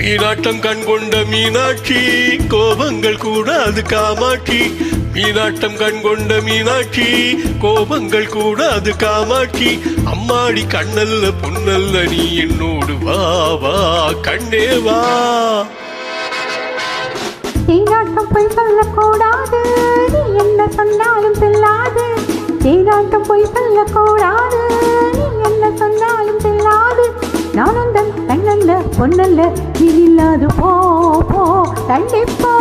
மீனாட்டம் கண் கொண்ட மீனாட்சி கோபங்கள் கூடாது காமாட்சி. மீனாட்டம் கண் கொண்ட மீனாட்சி கோபங்கள் கூடாது காமாட்சி. அம்மாடி கண்ணல்ல பொன்னல்ல நீ என்னோடு வா வா கண்ணே வா. தேனாட்டம் போய் சொல்லக்கூடாது, நீ என்ன சொன்னாலும் செல்லாது. தேனாட்டம் போய் சொல்லக்கூடாது, நீ என்ன சொன்னாலும் செல்லாது. நானும் தன் கண்ணல்ல பொன்னல்ல நீ இல்லாது போ போ கண்டிப்போ.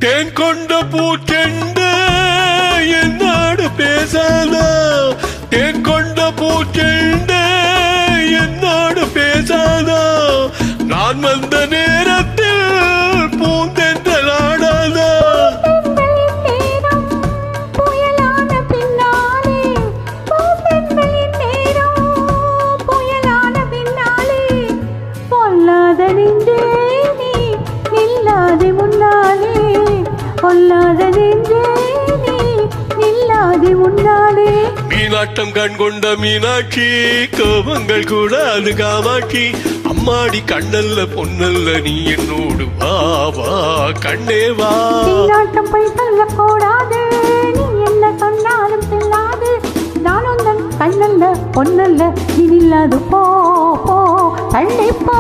தேன் கொண்ட பூச்செண்டு என்னோடு பேசாதா. தேன் கொண்ட பூச்செண்டு என்னோடு பேசாதா. நான் வந்த நேரத்தில் பூந்தென்றல் ஆடாதா. மீனாட்டம் கண் கொண்ட மீனாட்சி கோபங்கள் கூடாது காமாட்சி. அம்மாடி கண்ணல்ல பொன்னல்ல நீ என்னோடு வா வா கண்ணே வா. மீனாட்டம் போய் சொல்லக்கூடாது, நீ என்ன சொன்னாலும் செல்லாது. நானும் தன் கண்ணல்ல பொன்னல்ல நீ இல்லாது போ போ கண்டிப்போ.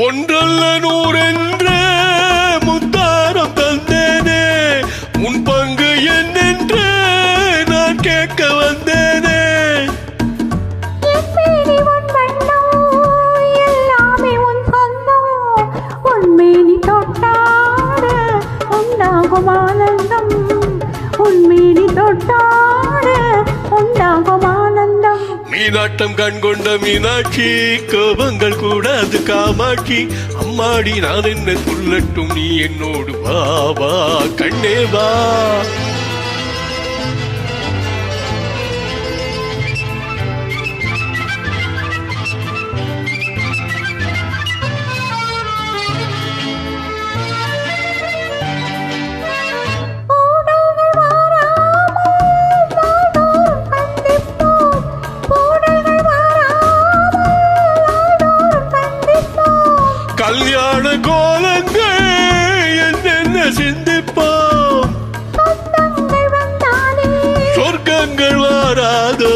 ஒன்றல்ல நூறென்று முத்தாரம் தந்தேனே. உன் பங்கு என்னென்று நான் கேட்க வந்தேனே. எல்லாமே உன் சொந்தம், உன்மேனி தொட்டாட உண்டாகும் ஆனந்தம். உன்மேனி தொட்டாட உண்டாகும் ஆனந்தம். மீனாட்டம் கண் கொண்ட மீனாட்சி கோபங்கள் கூடாது காமாட்சி. அம்மாடி நான் என்ன சொல்லட்டும் நீ என்னோடு வா வா கண்ணே வா. கல்யாண கோலங்கள் என்னென்ன சிந்திப்போம். சொர்க்கங்கள் வாராதோ.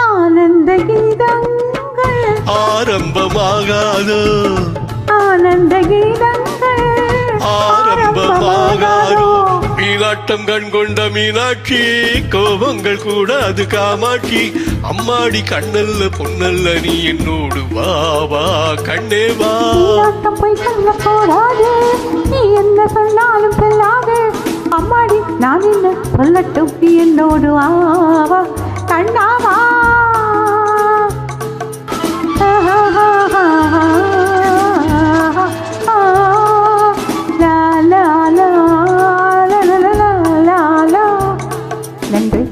ஆனந்த கீதங்கள் ஆரம்பமாகாதோ. ஆனந்த கீதங்கள் ஆரம்பமாகாதோ. மீனாட்டம் கண் கொண்ட மீனாட்சி கோபங்கள் கூடாது காமாட்சி. அம்மாடி கண்ணல்ல பொன்னல்ல நீ என்னோடு வா வா கண்ணே வா. மீனாட்டம் போய் சொல்லக்கூடாது, நீ என்ன சொன்னாலும் செல்லாது. அம்மாடி நான் என்ன சொல்லட்டும் நீ என்னோடு வா வா கண்ணாவா. நன்றி.